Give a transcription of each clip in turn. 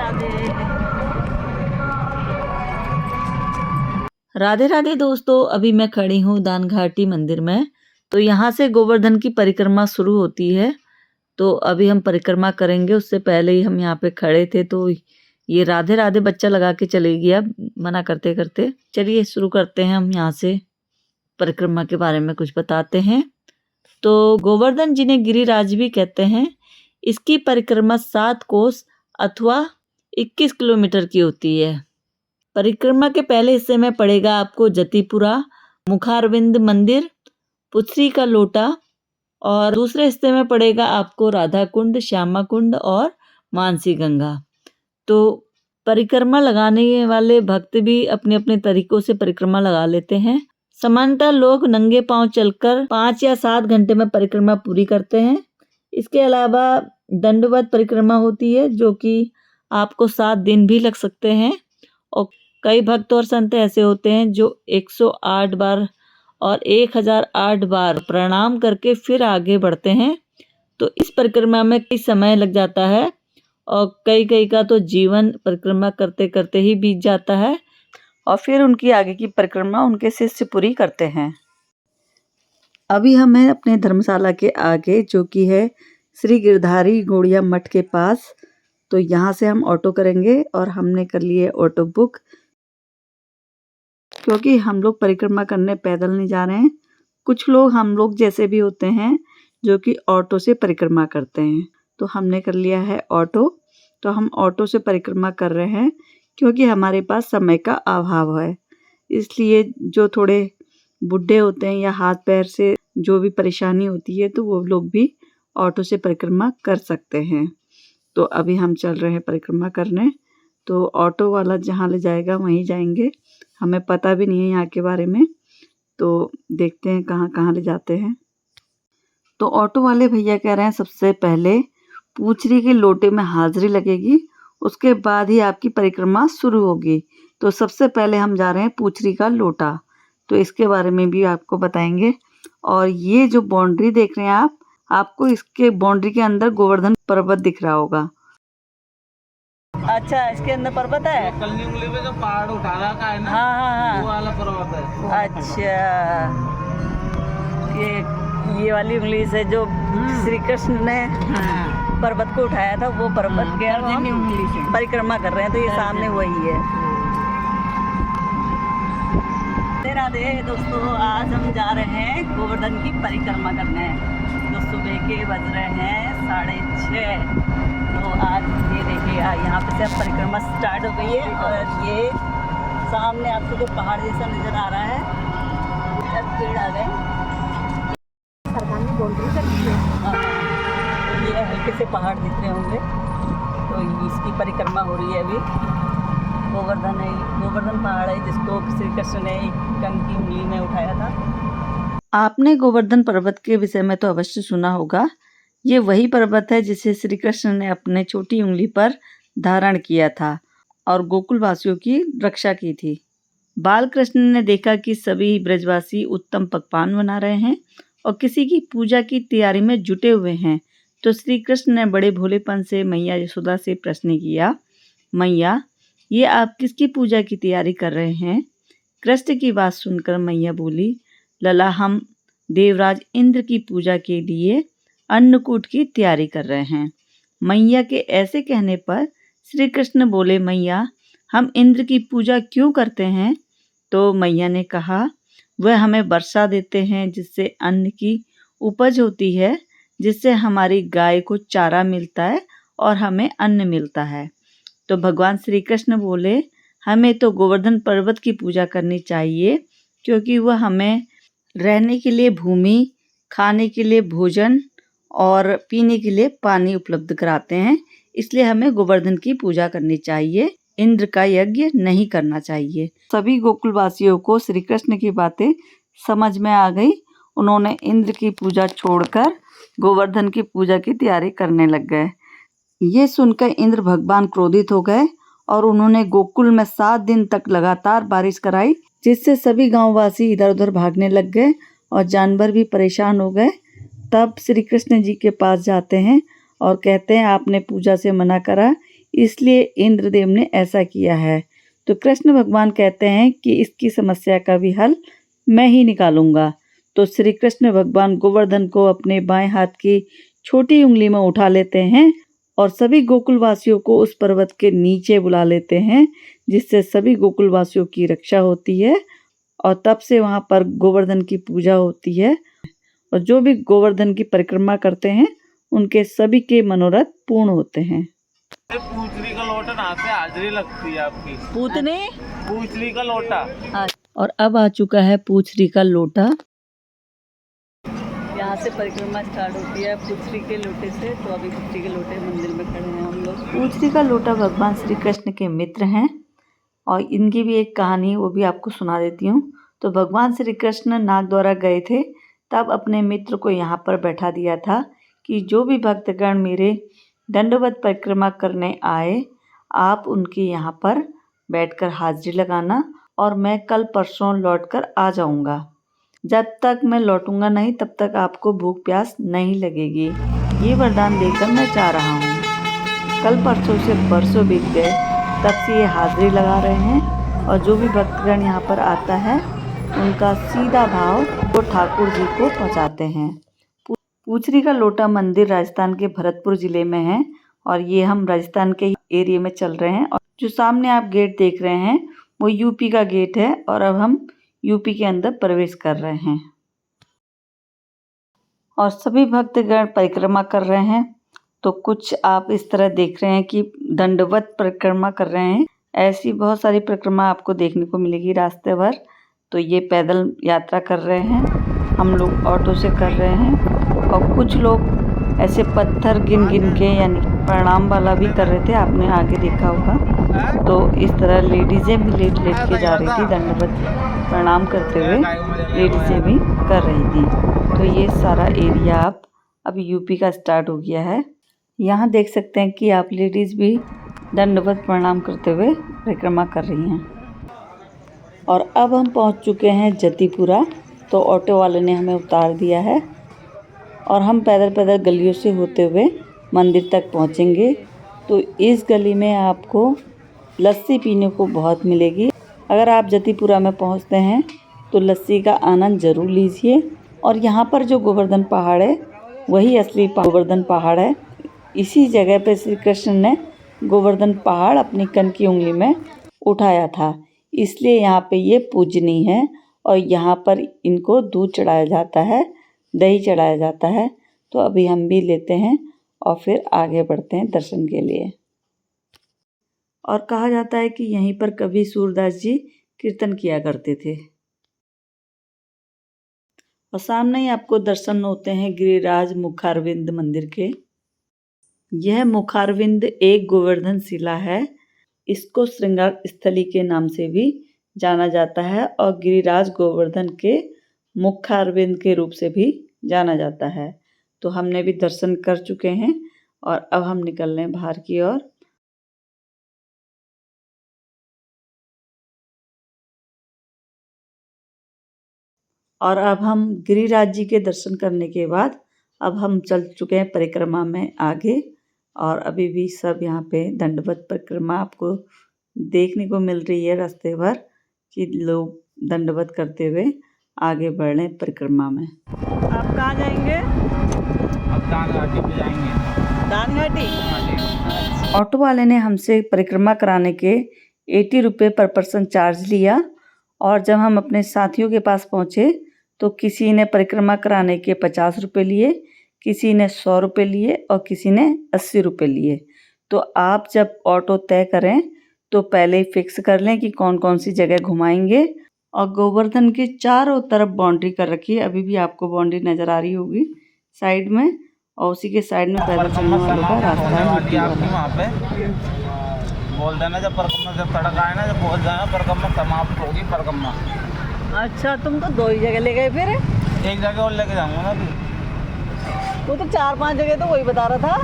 राधे। राधे राधे दोस्तों, अभी मैं खड़ी हूँ दान घाटी मंदिर में। तो यहाँ से गोवर्धन की परिक्रमा शुरू होती है। तो अभी हम परिक्रमा करेंगे, उससे पहले ही हम यहाँ पे खड़े थे तो ये राधे राधे बच्चा लगा के चले गया मना करते करते। चलिए शुरू करते हैं, हम यहाँ से परिक्रमा के बारे में कुछ बताते हैं। तो गोवर्धन जिन्हें गिरिराज भी कहते हैं, इसकी परिक्रमा 7 कोस अथवा 21 किलोमीटर की होती है। परिक्रमा के पहले हिस्से में पड़ेगा आपको जतिपुरा, मुखारविंद मंदिर, पुथरी का लोटा, और दूसरे हिस्से में पड़ेगा आपको राधा कुंड, श्यामा कुंड और मानसी गंगा। तो परिक्रमा लगाने वाले भक्त भी अपने अपने तरीकों से परिक्रमा लगा लेते हैं। सामान्यतः लोग नंगे पांव चलकर 5 या 7 घंटे में परिक्रमा पूरी करते हैं। इसके अलावा दंडवत परिक्रमा होती है जो कि आपको 7 दिन भी लग सकते हैं। और कई भक्त और संत ऐसे होते हैं जो 108 बार और 1008 बार प्रणाम करके फिर आगे बढ़ते हैं। तो इस परिक्रमा में कई समय लग जाता है और कई का तो जीवन परिक्रमा करते करते ही बीत जाता है और फिर उनकी आगे की परिक्रमा उनके शिष्य पूरी करते हैं। अभी हम हैं अपने धर्मशाला के आगे, जो कि है श्री गिरधारी गौड़िया मठ के पास। तो यहाँ से हम ऑटो करेंगे और हमने कर लिए ऑटो बुक, क्योंकि हम लोग परिक्रमा करने पैदल नहीं जा रहे हैं। कुछ लोग हम लोग जैसे भी होते हैं जो कि ऑटो से परिक्रमा करते हैं, तो हमने कर लिया है ऑटो। तो हम ऑटो से परिक्रमा कर रहे हैं क्योंकि हमारे पास समय का अभाव है। इसलिए जो थोड़े बूढ़े होते हैं या हाथ पैर से जो भी परेशानी होती है तो वो लोग भी ऑटो से परिक्रमा कर सकते हैं। तो अभी हम चल रहे हैं परिक्रमा करने। तो ऑटो वाला जहाँ ले जाएगा वहीं जाएंगे। हमें पता भी नहीं है यहाँ के बारे में, तो देखते हैं कहाँ कहाँ ले जाते हैं। तो ऑटो वाले भैया कह रहे हैं सबसे पहले पूछरी के लोटे में हाजिरी लगेगी, उसके बाद ही आपकी परिक्रमा शुरू होगी। तो सबसे पहले हम जा रहे हैं पूछरी का लोटा, तो इसके बारे में भी आपको बताएंगे। और ये जो बाउंड्री देख रहे हैं आप, आपको इसके बाउंड्री के अंदर गोवर्धन पर्वत दिख रहा होगा। अच्छा, इसके अंदर पर्वत है। कलनी उंगली पे जो पहाड़ उठाया का है ना, हाँ, वो वाला पर्वत है। अच्छा, ये वाली उंगली से जो श्री कृष्ण ने पर्वत को उठाया था वो पर्वत के उंगली से परिक्रमा कर रहे हैं। तो ये सामने वही है। राधे दोस्तों, आज हम जा रहे हैं गोवर्धन की परिक्रमा करने। तो सुबह के बज रहे हैं 6:30। तो आज ये देखिए यहाँ पे से अब परिक्रमा स्टार्ट हो गई है और ये सामने आपको जो पहाड़ जैसा नज़र आ रहा है, पेड़ आ गए, सरकार ने बाउंड्री कर दी है। ये हल्के से पहाड़ दिख रहे होंगे। तो इसकी परिक्रमा हो रही है अभी। गोवर्धन है, गोवर्धन पहाड़ है जिसको श्री कृष्ण ने कंकी उंगली में उठाया था। आपने गोवर्धन पर्वत के विषय में तो अवश्य सुना होगा। ये वही पर्वत है जिसे श्री कृष्ण ने अपने छोटी उंगली पर धारण किया था और गोकुल वासियों की रक्षा की थी। बाल कृष्ण ने देखा कि सभी ब्रजवासी उत्तम पकवान बना रहे हैं और किसी की पूजा की तैयारी में जुटे हुए हैं। तो श्री कृष्ण ने बड़े भोलेपन से मैया यशोदा से प्रश्न किया, मैया ये आप किसकी पूजा की तैयारी कर रहे हैं? कृष्ण की बात सुनकर मैया बोली, लला हम देवराज इंद्र की पूजा के लिए अन्नकूट की तैयारी कर रहे हैं। मैया के ऐसे कहने पर श्री कृष्ण बोले, मैया हम इंद्र की पूजा क्यों करते हैं? तो मैया ने कहा, वह हमें वर्षा देते हैं जिससे अन्न की उपज होती है, जिससे हमारी गाय को चारा मिलता है और हमें अन्न मिलता है। तो भगवान श्री कृष्ण बोले, हमें तो गोवर्धन पर्वत की पूजा करनी चाहिए क्योंकि वह हमें रहने के लिए भूमि, खाने के लिए भोजन और पीने के लिए पानी उपलब्ध कराते हैं। इसलिए हमें गोवर्धन की पूजा करनी चाहिए, इंद्र का यज्ञ नहीं करना चाहिए। सभी गोकुलवासियों को श्री कृष्ण की बातें समझ में आ गई। उन्होंने इंद्र की पूजा छोड़कर गोवर्धन की पूजा की तैयारी करने लग गए। ये सुनकर इंद्र भगवान क्रोधित हो गए और उन्होंने गोकुल में 7 दिन तक लगातार बारिश कराई, जिससे सभी गांववासी इधर उधर भागने लग गए और जानवर भी परेशान हो गए। तब श्री कृष्ण जी के पास जाते हैं और कहते हैं, आपने पूजा से मना करा, इसलिए इंद्रदेव ने ऐसा किया है। तो कृष्ण भगवान कहते हैं कि इसकी समस्या का भी हल मैं ही निकालूंगा। तो श्री कृष्ण भगवान गोवर्धन को अपने बाएं हाथ की छोटी उंगली में उठा लेते हैं और सभी गोकुलवासियों को उस पर्वत के नीचे बुला लेते हैं, जिससे सभी गोकुलवासियों की रक्षा होती है। और तब से वहाँ पर गोवर्धन की पूजा होती है और जो भी गोवर्धन की परिक्रमा करते हैं उनके सभी के मनोरथ पूर्ण होते हैं। पूछली का लोटा ना से हाजिरी लगती है आपकी। पूतने पूछली का लोटा। और अब आ चुका है पूछरी का लोटा। यहाँ से परिक्रमा स्टार्ट होती है पूछरी के लोटे से। तो अभी पूछरी के लोटे मंदिर में खड़े हैं हम लोग। पूछरी का लोटा भगवान श्री कृष्ण के मित्र हैं और इनकी भी एक कहानी वो भी आपको सुना देती हूँ। तो भगवान श्री कृष्ण नाग द्वारा गए थे, तब अपने मित्र को यहाँ पर बैठा दिया था कि जो भी भक्तगण मेरे दंडवत परिक्रमा करने आए, आप उनके यहाँ पर बैठकर हाजिरी लगाना और मैं कल परसों लौटकर आ जाऊँगा। जब तक मैं लौटूंगा नहीं तब तक आपको भूख प्यास नहीं लगेगी। ये वरदान देकर मैं जा रहा हूँ। कल परसों से बरसों बीत गए, तब से ये हाजिरी लगा रहे हैं और जो भी भक्तगण यहाँ पर आता है उनका सीधा भाव वो ठाकुर जी को पहुँचाते हैं। पूछरी का लोटा मंदिर राजस्थान के भरतपुर ज़िले में है और ये हम राजस्थान के एरिया में चल रहे हैं। और जो सामने आप गेट देख रहे हैं वो यूपी का गेट है और अब हम यूपी के अंदर प्रवेश कर रहे हैं और सभी भक्तगण परिक्रमा कर रहे हैं। तो कुछ आप इस तरह देख रहे हैं कि दंडवत परिक्रमा कर रहे हैं। ऐसी बहुत सारी परिक्रमा आपको देखने को मिलेगी रास्ते भर। तो ये पैदल यात्रा कर रहे हैं, हम लोग ऑटो से कर रहे हैं और कुछ लोग ऐसे पत्थर गिन गिन के यानी प्रणाम वाला भी कर रहे थे, आपने आगे देखा होगा। तो इस तरह लेडीज़ें भी लेट लेट के जा रही थी, दंडवत प्रणाम करते हुए लेडीज़ें भी कर रही थी। तो ये सारा एरिया अब यूपी का स्टार्ट हो गया है। यहाँ देख सकते हैं कि आप लेडीज़ भी दंडवत प्रणाम करते हुए परिक्रमा कर रही हैं। और अब हम पहुँच चुके हैं जतीपुरा। तो ऑटो वाले ने हमें उतार दिया है और हम पैदल पैदल गलियों से होते हुए मंदिर तक पहुँचेंगे। तो इस गली में आपको लस्सी पीने को बहुत मिलेगी। अगर आप जतीपुरा में पहुँचते हैं तो लस्सी का आनंद ज़रूर लीजिए। और यहाँ पर जो गोवर्धन पहाड़ है वही असली गोवर्धन पहाड़ है। इसी जगह पे श्री कृष्ण ने गोवर्धन पहाड़ अपनी कन की उंगली में उठाया था, इसलिए यहाँ पे ये पूजनीय है। और यहाँ पर इनको दूध चढ़ाया जाता है, दही चढ़ाया जाता है। तो अभी हम भी लेते हैं और फिर आगे बढ़ते हैं दर्शन के लिए। और कहा जाता है कि यहीं पर कवि सूरदास जी कीर्तन किया करते थे। और सामने ही आपको दर्शन होते हैं गिरिराज मुखारविंद मंदिर के। यह मुखारविंद एक गोवर्धन शिला है। इसको श्रृंगार स्थली के नाम से भी जाना जाता है और गिरिराज गोवर्धन के मुखारविंद के रूप से भी जाना जाता है। तो हमने भी दर्शन कर चुके हैं और अब हम निकल रहे हैं बाहर की ओर। और अब हम गिरिराज जी के दर्शन करने के बाद अब हम चल चुके हैं परिक्रमा में आगे। और अभी भी सब यहाँ पे दंडवत परिक्रमा आपको देखने को मिल रही है रास्ते भर कि लोग दंडवत करते हुए आगे बढ़ रहे हैं परिक्रमा में। आप कहाँ जाएंगे? अब दान घाटी पे जाएंगे। दान घाटी। ऑटो वाले ने हमसे परिक्रमा कराने के 80 रुपये पर पर्सन चार्ज लिया। और जब हम अपने साथियों के पास पहुँचे तो किसी ने परिक्रमा कराने के 50 रुपये लिए, किसी ने 100 रुपये लिए और किसी ने 80 रुपये लिए। तो आप जब ऑटो तय करें तो पहले ही फिक्स कर लें कि कौन कौन सी जगह घुमाएंगे। और गोवर्धन के चारों तरफ बाउंड्री कर रखी है, अभी भी आपको बाउंड्री नज़र आ रही होगी साइड में। और उसी के साइड में पैदल चलने वालों का रास्ता है। वहाँ पे बोल देना जब परिक्रमा जब सड़क आए ना, जब पहुँच जाना परिक्रमा समाप्त होगी परिक्रमा। अच्छा, तुम तो 2 ही जगह ले गए फिर? एक जगह और लेके जाऊँगा ना अभी। वो तो 4-5 जगह तो वही बता रहा था।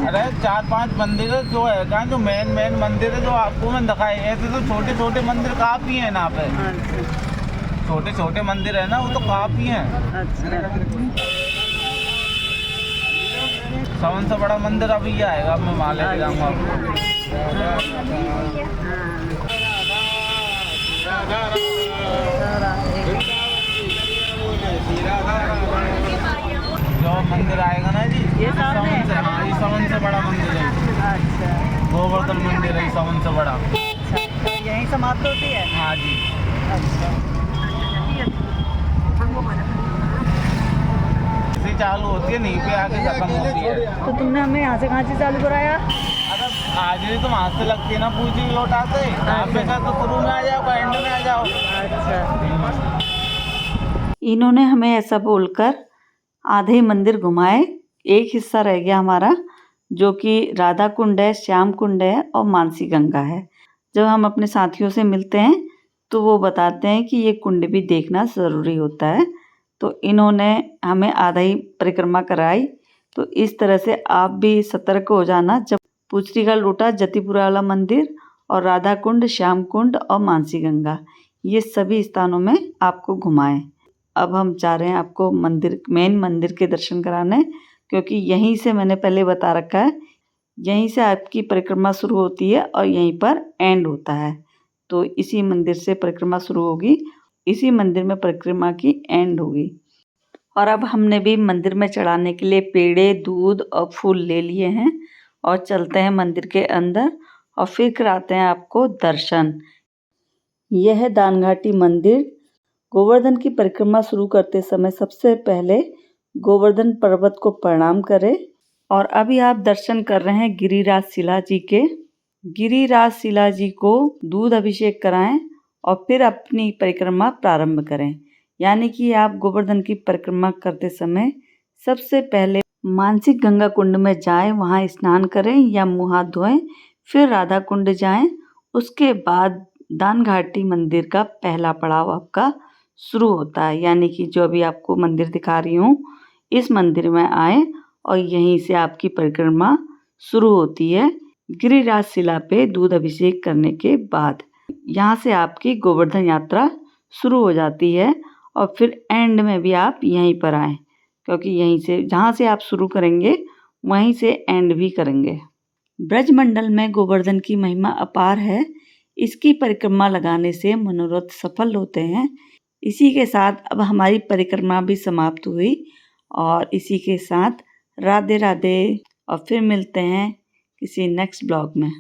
अरे 4-5 मंदिर जो है कहाँ, जो मेन मंदिर है जो आपको मैं दिखाए, ऐसे तो छोटे छोटे मंदिर काफ़ी हैं यहाँ पे। छोटे छोटे मंदिर है ना, वो तो काफ़ी हैं। अच्छा। सबसे बड़ा मंदिर अभी आएगा, मैं वहाँ लेके जाऊँगा आपको। जो मंदिर आएगा ना जी, ये सामने है? हाँ, ये सबसे बड़ा मंदिर है। अच्छा गोवर्धन मंदिर है सबसे बड़ा। अच्छा, तो यहीं समाप्त होती है? हाँ जी। अच्छा ऐसे चालू होती है, नहीं पे आके खत्म होती है। तो तुमने हमें यहाँ से कहाँ से चालू कराया? अगर हाजिरी तो वहाँ से लगती है ना, पूजी लौटाते यहाँ पे का तो शुरू में आ जाओ, एंड में आ जाओ। अच्छा, इन्होंने हमें ऐसा बोलकर आधे मंदिर घुमाए, एक हिस्सा रह गया हमारा जो कि राधा कुंड है, श्याम कुंड है और मानसी गंगा है। जब हम अपने साथियों से मिलते हैं तो वो बताते हैं कि ये कुंड भी देखना ज़रूरी होता है। तो इन्होंने हमें आधा ही परिक्रमा कराई। तो इस तरह से आप भी सतर्क हो जाना जब पुचरीगढ़ लोटा, जतीपुरा वाला मंदिर और राधा कुंड, श्याम कुंड और मानसी गंगा, ये सभी स्थानों में आपको घुमाएं। अब हम जा रहे हैं आपको मंदिर, मेन मंदिर के दर्शन कराने, क्योंकि यहीं से मैंने पहले बता रखा है, यहीं से आपकी परिक्रमा शुरू होती है और यहीं पर एंड होता है। तो इसी मंदिर से परिक्रमा शुरू होगी, इसी मंदिर में परिक्रमा की एंड होगी। और अब हमने भी मंदिर में चढ़ाने के लिए पेड़े, दूध और फूल ले लिए हैं और चलते हैं मंदिर के अंदर और फिर कराते हैं आपको दर्शन। यह है दानघाटी मंदिर। गोवर्धन की परिक्रमा शुरू करते समय सबसे पहले गोवर्धन पर्वत को प्रणाम करें। और अभी आप दर्शन कर रहे हैं गिरिराज शिला जी के। गिरिराज शिला जी को दूध अभिषेक कराएं और फिर अपनी परिक्रमा प्रारंभ करें। यानी कि आप गोवर्धन की परिक्रमा करते समय सबसे पहले मानसिक गंगा कुंड में जाएं, वहां स्नान करें या मुँह हाथ धोएं, फिर राधा कुंड जाएं, उसके बाद दानघाटी मंदिर का पहला पड़ाव आपका शुरू होता है। यानी कि जो अभी आपको मंदिर दिखा रही हूँ, इस मंदिर में आए और यहीं से आपकी परिक्रमा शुरू होती है। गिरिराज शिला पे दूध अभिषेक करने के बाद यहाँ से आपकी गोवर्धन यात्रा शुरू हो जाती है और फिर एंड में भी आप यहीं पर आएँ, क्योंकि यहीं से जहाँ से आप शुरू करेंगे वहीं से एंड भी करेंगे। ब्रजमंडल में गोवर्धन की महिमा अपार है। इसकी परिक्रमा लगाने से मनोरथ सफल होते हैं। इसी के साथ अब हमारी परिक्रमा भी समाप्त हुई और इसी के साथ राधे राधे, और फिर मिलते हैं किसी नेक्स्ट ब्लॉग में।